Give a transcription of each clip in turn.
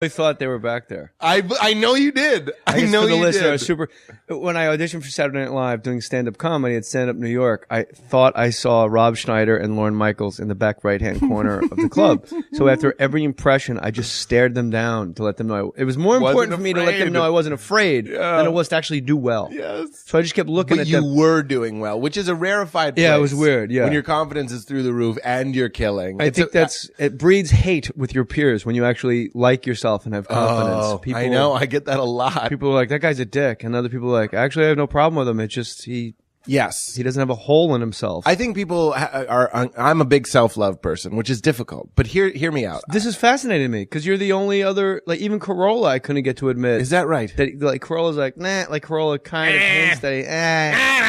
I thought they were back there. I know you did. I know for the you listener, did. When I auditioned for Saturday Night Live doing stand-up comedy at Stand Up New York, I thought I saw Rob Schneider and Lorne Michaels in the back right-hand corner of the club. So after every impression, I just stared them down to let them know. It was more important for me to let them know I wasn't afraid than it was to actually do well. Yes. So I just kept looking at them. But you were doing well, which is a rarefied place. Yeah, it was weird. Yeah. When your confidence is through the roof and you're killing. I think it breeds hate with your peers when you actually like yourself and have confidence. Oh, I know. I get that a lot. People are like, that guy's a dick. And other people are like, actually, I have no problem with him. It's just he doesn't have a hole in himself. I think people I'm a big self-love person, which is difficult. But hear me out. This is fascinating to me because you're the only other, like even Corolla I couldn't get to admit. Is that right? That like Corolla's like, nah, like Corolla kind of hints that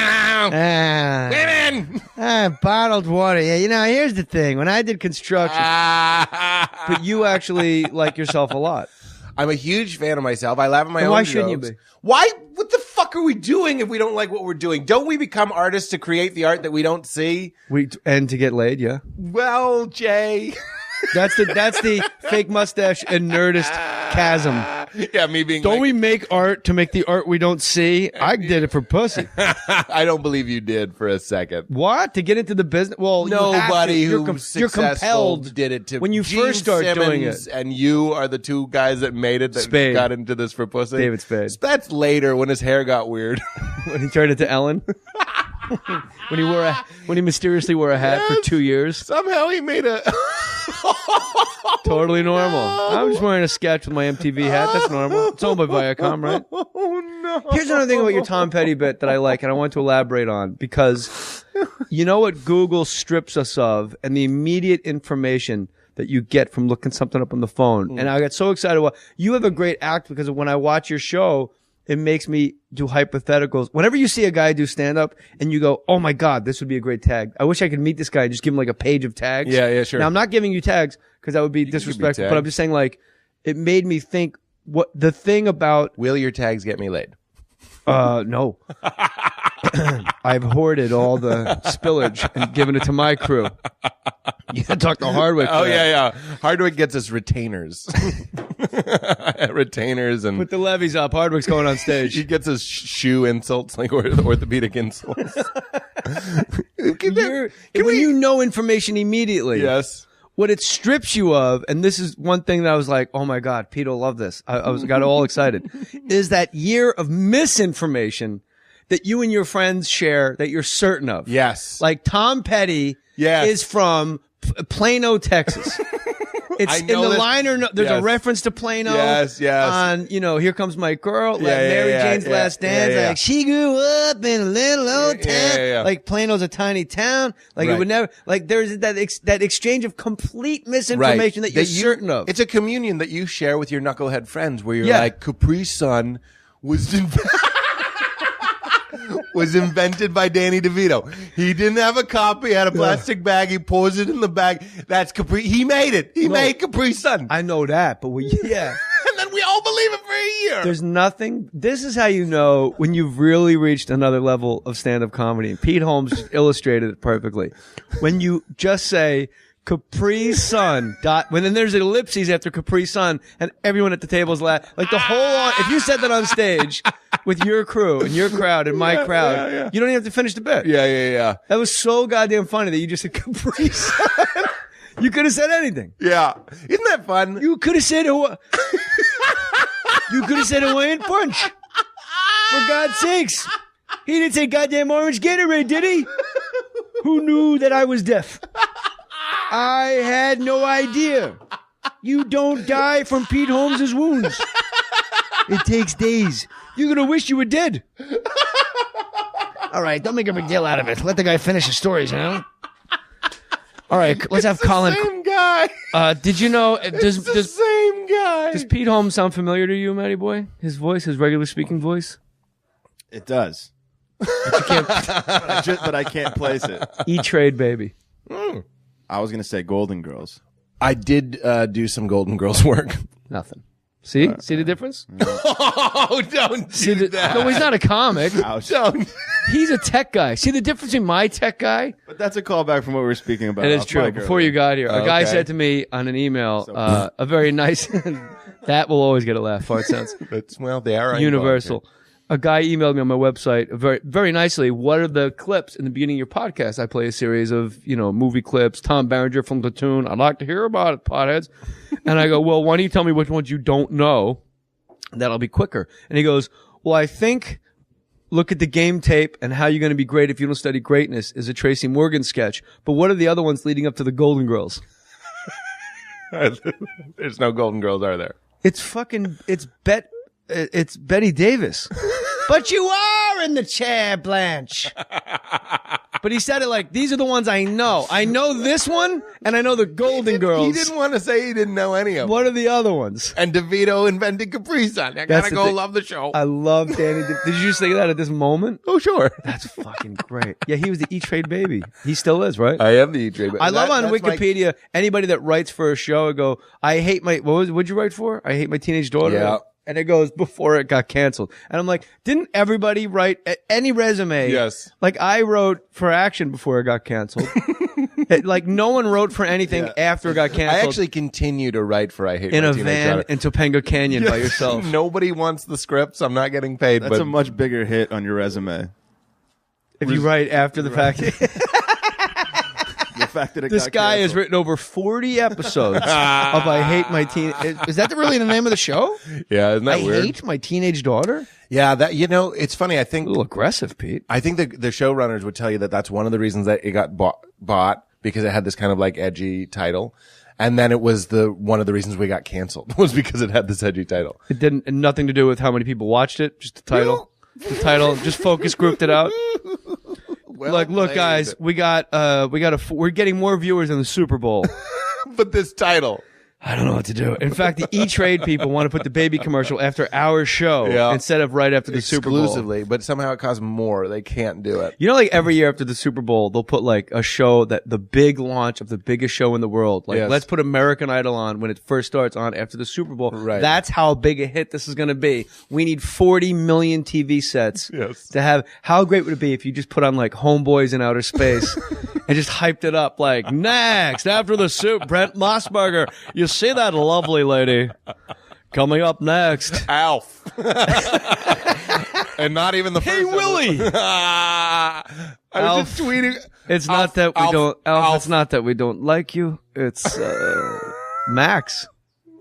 women! Bottled water. Yeah, you know, here's the thing. When I did construction, but you actually like yourself a lot. I'm a huge fan of myself. I laugh at my own Why jokes. shouldn't you be? Why? What the fuck are we doing if we don't like what we're doing? Don't we become artists to create the art that we don't see? And to get laid, yeah. Well, Jay. That's the fake mustache and nerdist chasm. Yeah, me being Don't we make art to make the art we don't see? I did it for pussy. I don't believe you did for a second. What? To get into the business? Well, nobody who's you're compelled did it to when you Gene first start Simmons, doing it. And you are the two guys that made it that Spade. got into this for pussy. David Spade. That's later when his hair got weird. When he turned into Ellen. when he mysteriously wore a hat for 2 years. Somehow he made a totally normal. I'm just wearing a sketch with my MTV hat. That's normal. It's owned by Viacom, right? Oh no. Here's another thing about your Tom Petty bit that I like and I want to elaborate on because you know what Google strips us of and the immediate information that you get from looking something up on the phone. And I got so excited. Well, you have a great act because when I watch your show, it makes me do hypotheticals. Whenever you see a guy do stand-up and you go, oh my God, this would be a great tag. I wish I could meet this guy and just give him like a page of tags. Yeah, sure. Now, I'm not giving you tags because that would be disrespectful, but I'm just saying like, it made me think what the thing about... Will your tags get me laid? No. I've hoarded all the spillage and given it to my crew. You gotta talk to Hardwick. Oh, yeah. Hardwick gets us retainers. Retainers and... Put the levies up. Hardwick's going on stage. He gets us shoe insults, like orthopedic insults. You know information immediately. Yes. What it strips you of, and this is one thing that I was like, oh my God, Pete will love this. I got all excited, is that year of misinformation that you and your friends share that you're certain of. Yes. Like Tom Petty is from Plano, Texas. It's in the liner. There's a reference to Plano. Yes. On, Here Comes My Girl, Mary Jane's Last Dance. Like, she grew up in a little old town. Like, Plano's a tiny town. Like, it would never, like, there's that exchange of complete misinformation that you're certain of. It's a communion that you share with your knucklehead friends where you're like, Capri Sun was invented by Danny DeVito. He didn't have a copy, had a plastic bag, he pours it in the bag. That's Capri. He made it. He made Capri Sun. I know that, but and then we all believe it for a year. There's nothing. This is how you know when you've really reached another level of stand-up comedy. Pete Holmes illustrated it perfectly. When you just say Capri Sun when then there's ellipses after Capri Sun and everyone at the table is laughing. Like the whole, if you said that on stage with your crew and your crowd and my crowd, you don't even have to finish the bit. Yeah. That was so goddamn funny that you just said Capri Sun. You could have said anything. Yeah. Isn't that fun? You could have said Hawaiian Punch. For God's sakes. He didn't say goddamn orange Gatorade, did he? Who knew that I was deaf? I had no idea. You don't die from Pete Holmes' wounds. It takes days. You're going to wish you were dead. All right, don't make a big deal out of it. Let the guy finish his stories, All right, let's have Colin. Same guy. Did you know? Does the same guy. Does Pete Holmes sound familiar to you, Matty Boy? His voice, his regular speaking voice? It does. But I can't place it. E-Trade, baby. I was going to say Golden Girls. I did do some Golden Girls work. Nothing. See? See the difference? Oh, don't do that. No, he's not a comic. Don't. He's a tech guy. See the difference in my tech guy? But that's a callback from what we were speaking about. It is true. Before you got here, a guy said to me on an email, a very nice That will always get a laugh. Fart sounds. Well, they are Universal. A guy emailed me on my website very, very nicely. What are the clips in the beginning of your podcast? I play a series of, movie clips. Tom Berenger from Platoon. I'd like to hear about it, potheads. And I go, well, why don't you tell me which ones you don't know? That'll be quicker. And he goes, well, I think look at the game tape and how you're going to be great if you don't study greatness is a Tracy Morgan sketch. But what are the other ones leading up to the Golden Girls? There's no Golden Girls, are there? It's Betty Davis. But you are in the chair, Blanche. But he said it like, these are the ones I know. I know this one, and I know the Golden Girls. He didn't want to say he didn't know any of them. What are the other ones? And DeVito invented Capri Sun. I gotta go love the show. I love Danny. Did you just think of that at this moment? Oh, sure. That's fucking great. Yeah, he was the E-Trade baby. He still is, right? I am the E-Trade baby. I love on Wikipedia, anybody that writes for a show, I go, I hate my, what'd you write for? I hate my teenage daughter. Yeah. And it goes before it got canceled. And I'm like, didn't everybody write any resume? Yes. Like I wrote for Action before it got canceled. Like no one wrote for anything after it got canceled. I actually continue to write for I Hate in My a Teenage van Daughter. in Topanga Canyon by yourself. Nobody wants the scripts. I'm not getting paid. That's a much bigger hit on your resume. If you write after the fact. The fact that This guy has written over 40 episodes of I Hate My Teen. Is that really the name of the show? Yeah, isn't that weird? I Hate My Teenage Daughter? Yeah, that it's funny. I think A little aggressive, Pete. I think the showrunners would tell you that that's one of the reasons that it got bought because it had this kind of like edgy title. And then it was one of the reasons we got canceled was because it had this edgy title. It didn't, and nothing to do with how many people watched it, just the title. The title, just focus grouped it out. Well Like, look, played. guys, we're getting more viewers than the Super Bowl. But this title. I don't know what to do. In fact, the E-Trade people want to put the baby commercial after our show instead of right after the Super Bowl. Exclusively, but somehow it costs more. They can't do it. You know, like every year after the Super Bowl, they'll put like a show that the big launch of the biggest show in the world. Like, let's put American Idol on when it first starts on after the Super Bowl. Right. That's how big a hit this is going to be. We need 40 million TV sets to have. How great would it be if you just put on like Homeboys in Outer Space and just hyped it up like, next, after the soup, Brent Mossberger. You see that lovely lady coming up next? Alf. And not even the first. Hey, Willie. I was Alf. just tweeting. It's not that we don't, Alf, it's not that we don't like you. It's, Max.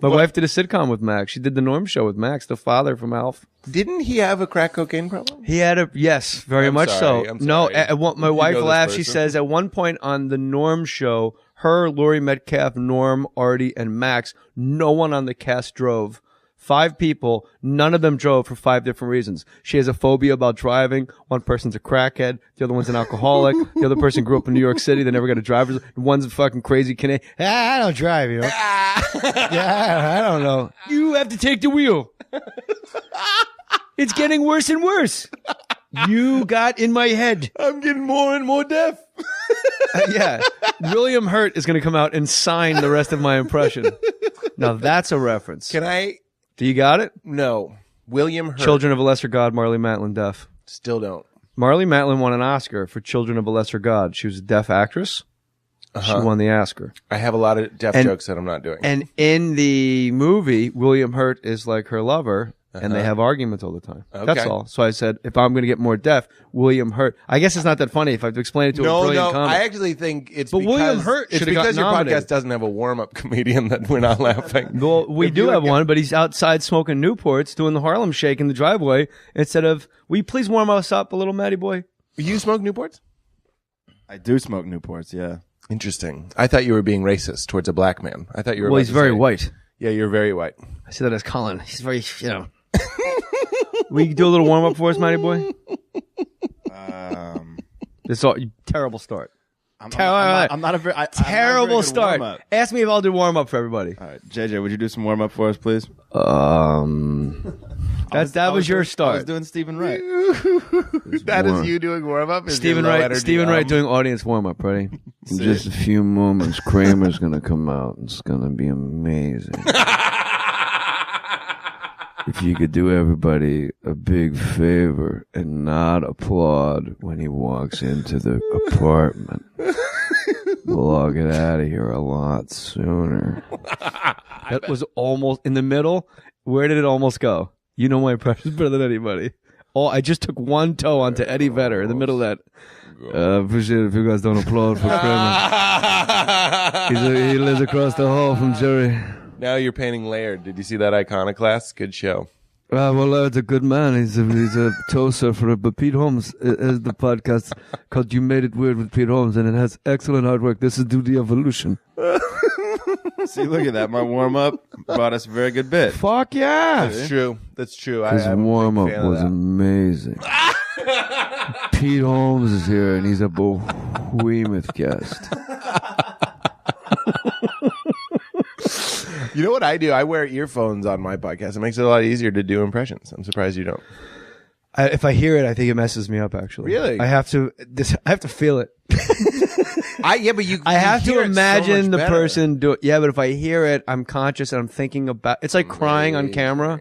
My wife did a sitcom with Max. She did the Norm Show with Max, the father from Alf. Didn't he have a crack cocaine problem? He had yes, very much sorry, so. I'm No, sorry. my wife know this laughs. She person? says at one point on the Norm Show, her, Laurie Metcalf, Norm, Artie, and Max, no one on the cast drove. 5 people, none of them drove for 5 different reasons. She has a phobia about driving. One person's a crackhead. The other one's an alcoholic. The other person grew up in New York City. They never got a driver's. One's a fucking crazy Canadian. I don't drive, you know. I don't know. You have to take the wheel. It's getting worse and worse. You got in my head. I'm getting more and more deaf. Yeah. William Hurt is going to come out and sign the rest of my impression. Now that's a reference. Can I? Do you got it? No. William Hurt. Children of a Lesser God, Marley Matlin, deaf. Still don't. Marley Matlin won an Oscar for Children of a Lesser God. She was a deaf actress. She won the Oscar. I have a lot of deaf jokes that I'm not doing. And in the movie, William Hurt is like her lover. And they have arguments all the time. Okay. That's all. So I said, if I'm going to get more deaf, William Hurt. I guess it's not that funny if I have to explain it to a brilliant comic. I actually think it's But because William Hurt it's should have got because your nominated. podcast doesn't have a warm-up comedian that we're not laughing. Well, we If do you have get- one, but he's outside smoking Newports, doing the Harlem Shake in the driveway instead of, will you please warm us up a little, Matty boy? You smoke Newports? I do smoke Newports, yeah. Interesting. I thought you were being racist towards a black man. I thought you were. Well, about he's to very say- white. Yeah, you're very white. I see that as Colin. He's very, Will you do a little warm up for us, Matty boy? It's all terrible start. I'm not a very Terrible start. Warm-up. Ask me if I'll do warm up for everybody. All right, JJ, would you do some warm up for us, please? That was your I was start. doing Stephen Wright. That is you doing warm-up? Stephen Wright doing audience warm up. Ready? In just a few moments, Kramer's gonna come out. It's gonna be amazing. If you could do everybody a big favor and not applaud when he walks into the apartment, we'll all get out of here a lot sooner. That was almost in the middle. Where did it almost go? You know my impressions better than anybody. Oh, I just took one toe onto Eddie Vedder in the middle of that. Appreciate it if you guys don't applaud for Kramer. He lives across the hall from Jerry. Now you're painting Laird. Did you see that Iconoclast? Good show. Well, Laird's a good man. He's a toe surfer. But Pete Holmes is the podcast called You Made It Weird with Pete Holmes, and it has excellent artwork. This is due to evolution. See, look at that. My warm-up brought us a very good bit. Fuck yeah. That's true. That's true. His warm-up was amazing. Pete Holmes is here, and he's a behemoth guest. You know what I do? I wear earphones on my podcast. It makes it a lot easier to do impressions. I'm surprised you don't. If I hear it, I think it messes me up, actually. Really? I have to feel it. But you. I have to imagine so the better. person do it. Yeah, but if I hear it, I'm conscious and I'm thinking about. It's like crying on camera.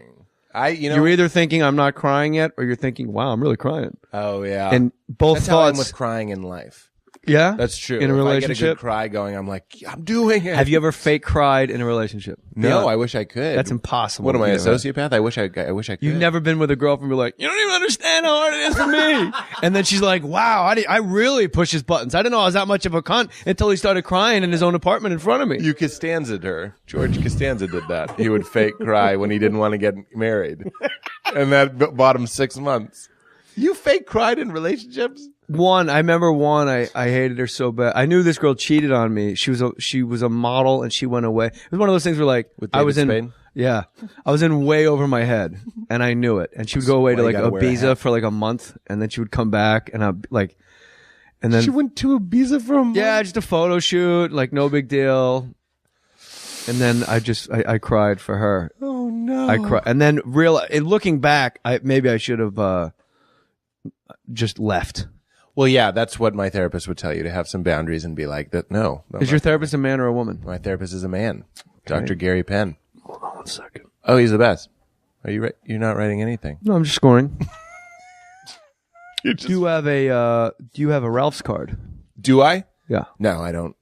You're either thinking I'm not crying yet, or you're thinking, "Wow, I'm really crying." Oh yeah. And both That's how I'm thoughts. with crying in life. Yeah, That's true. In a If relationship, I get a good cry going, I'm like, I'm doing it. have you ever fake cried in a relationship? No, I wish I could. That's impossible. What am I, a You've never- sociopath? I wish I could. You've never been with a girlfriend and be like, you don't even understand how hard it is for me. And then she's like, wow, I really push his buttons. I didn't know I was that much of a cunt until he started crying in his own apartment in front of me. You Costanza'd her. George Costanza did that. He would fake cry when he didn't want to get married. And that bought him 6 months. You fake cried in relationships? I remember I hated her so bad. I knew this girl cheated on me. She was a model and she went away. It was one of those things where like, With I was David in, Spade? yeah, I was in way over my head and I knew it. And she would go away to why like you gotta wear a Ibiza hat. for like a month and then she would come back and I'd like, and then, She went to Ibiza for a month? yeah, just a photo shoot, like no big deal. And then I cried for her. Oh no. I cried. And then looking back, maybe I should have, just left. Well, yeah, that's what my therapist would tell you, to have some boundaries and be like that. No. Is your therapist a man or a woman? My therapist is a man. Dr. Gary Penn. Hold on 1 second. Oh, he's the best. Are you You're not writing anything. No, I'm just scoring. You're just... Do you have a Ralph's card? Do I? Yeah. No, I don't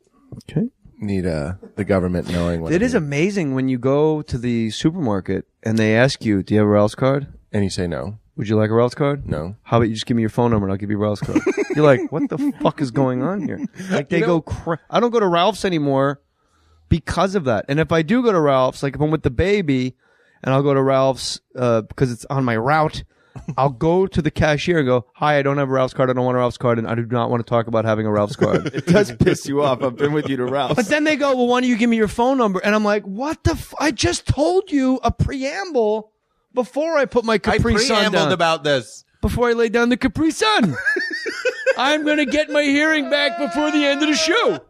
Okay. need the government knowing what It I is need. amazing when you go to the supermarket and they ask you, "Do you have a Ralph's card? And you say no. Would you like a Ralph's card?" No. How about you just give me your phone number and I'll give you a Ralph's card? You're like, what the fuck is going on here? Like they go, I don't go to Ralph's anymore because of that. And if I do go to Ralph's, like if I'm with the baby and I'll go to Ralph's because it's on my route, I'll go to the cashier and go, "Hi, I don't have a Ralph's card. I don't want a Ralph's card, and I do not want to talk about having a Ralph's card." It does piss you off. I've been with you to Ralph's. But then they go, "Well, why don't you give me your phone number?" And I'm like, "What the? I just told you a preamble before I put my Capri Sun down. about this. Before I lay down the Capri Sun. I'm going to get my hearing back before the end of the show."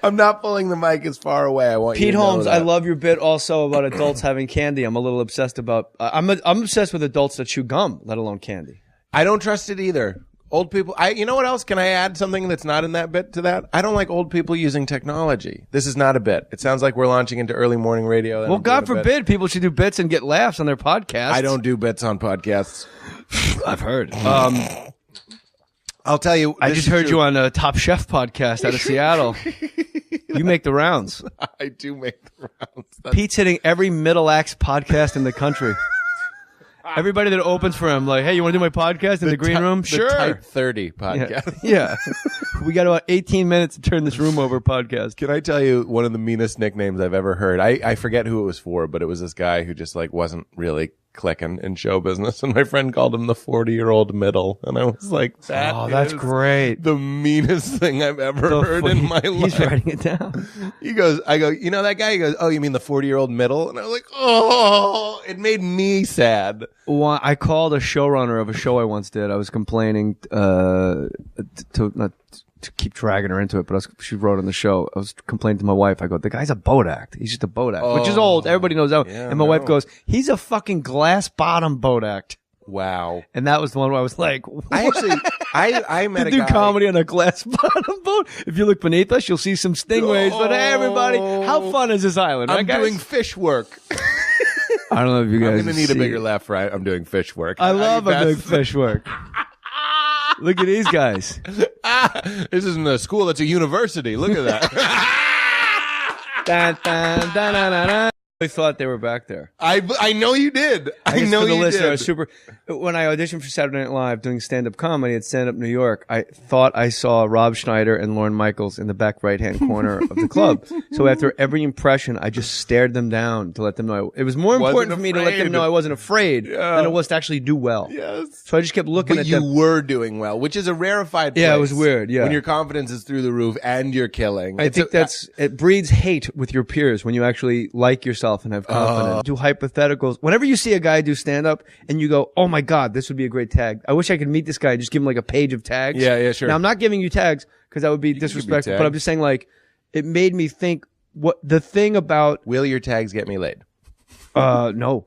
I'm not pulling the mic as far away. I want you Pete to know Holmes, that. I love your bit also about adults having candy. I'm a little obsessed about. I'm obsessed with adults that chew gum, let alone candy. I don't trust it either. Old people. You know what else? Can I add something that's not in that bit to that? I don't like old people using technology. This is not a bit. It sounds like we're launching into early morning radio. and Well, I'm doing God a bit. forbid people should do bits and get laughs on their podcasts. I don't do bits on podcasts. I've heard. I'll tell you. I just heard you on a Top Chef podcast out of Seattle. You make the rounds. I do make the rounds. Pete's hitting every middle acts podcast in the country. Everybody that opens for him, like, "Hey, you want to do my podcast in the green room?" Sure. The Type 30 podcast. Yeah. We got about 18 minutes to turn this room over podcast. Can I tell you one of the meanest nicknames I've ever heard? I forget who it was for, but it was this guy who just like wasn't really clicking in show business, and my friend called him the 40-year-old middle, and I was like, That's is great. the meanest thing I've ever heard in my life. He's writing it down. I go, you know that guy? He goes, "Oh, you mean the 40-year-old middle?" And I was like, oh, it made me sad. Well, I called a showrunner of a show I once did. I was complaining not to keep dragging her into it, but she wrote on the show. I was complaining to my wife. I go, "The guy's a boat act. He's just a boat act," which is old. Everybody knows that. Yeah, and my wife goes, "He's a fucking glass bottom boat act." Wow. And that was the one where I was like, I actually, I met to a do guy. comedy on a glass bottom boat. If you look beneath us, you'll see some stingrays. But hey, everybody, how fun is this island? I'm right, guys? doing fish work. I don't know if you guys. I'm going to need a see bigger it. laugh, right? I'm doing fish work. I love a That's- big fish work. Look at these guys. This isn't a school, it's a university. Look at that. Dun, dun, dun, dun, dun, dun. I thought they were back there. I know you did. I Just know for the you listener, I did. was super. When I auditioned for Saturday Night Live doing stand-up comedy at Stand Up New York, I thought I saw Rob Schneider and Lorne Michaels in the back right-hand corner of the club. So after every impression, I just stared them down to let them know. It was more important for me to let them know I wasn't afraid than it was to actually do well. Yes. So I just kept looking But at you them. were doing well, which is a rarefied place. Yeah, it was weird, yeah. When your confidence is through the roof and you're killing. I think it breeds hate with your peers when you actually like yourself and have confidence. Do hypotheticals. Whenever you see a guy do stand up and you go, oh my God, this would be a great tag. I wish I could meet this guy and just give him like a page of tags. Yeah, sure. Now I'm not giving you tags because that would be disrespectful, but I'm just saying like, it made me think what the thing about, Will your tags get me laid? no.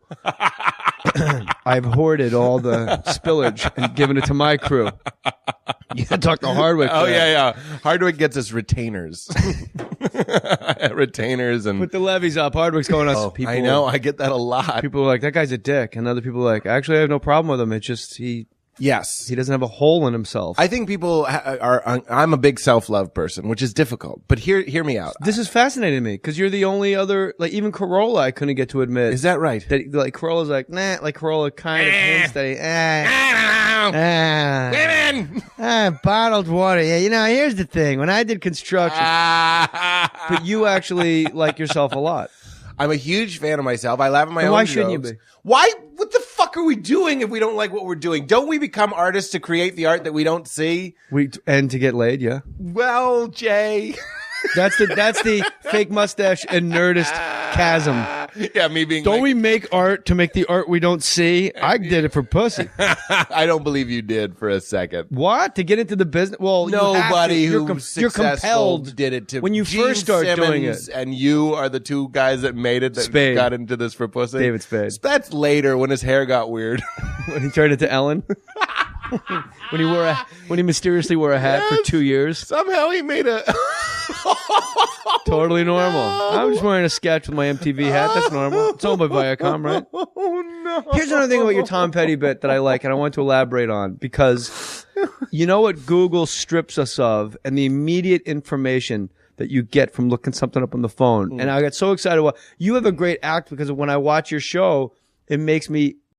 I've hoarded all the spillage and given it to my crew. You gotta talk to Hardwick. Oh, for that. yeah. Hardwick gets us retainers. Retainers and. Put the levies up. Hardwick's going on. Oh, I know. I get that a lot. People are like, that guy's a dick. And other people are like, actually, I have no problem with him. It's just he Yes. doesn't have a hole in himself. I think people I'm a big self-love person, which is difficult. But hear me out. This is fascinating to me because you're the only other, like even Corolla, I couldn't get to admit. Is that right? That, like Corolla's like, nah, like Corolla kind of hints that he, bottled water. Yeah, you know, here's the thing. When I did construction, but you actually like yourself a lot. I'm a huge fan of myself. I laugh at my Then own why jokes. shouldn't you be? Why? What the fuck are we doing if we don't like what we're doing? Don't we become artists to create the art that we don't see? And to get laid, yeah. Well, Jay. That's the fake mustache and nerdist chasm. Yeah, me being Don't like, we make art to make the art we don't see? I did it for pussy. I don't believe you did for a second. What? To get into the business? Well, you have to. Nobody You're who's you're successful compelled did it to when you Gene first start doing Simmons it. And you are the two guys that made it that Spade. got into this for pussy. David Spade. That's later when his hair got weird. When he turned into Ellen. when he mysteriously wore a hat for 2 years. Somehow he made a Totally normal. I'm just wearing a sketch with my MTV hat. That's normal. It's owned by Viacom, right? Oh no. Here's another thing about your Tom Petty bit that I like and I want to elaborate on because you know what Google strips us of and the immediate information that you get from looking something up on the phone. And I got so excited. You have a great act because when I watch your show, it makes me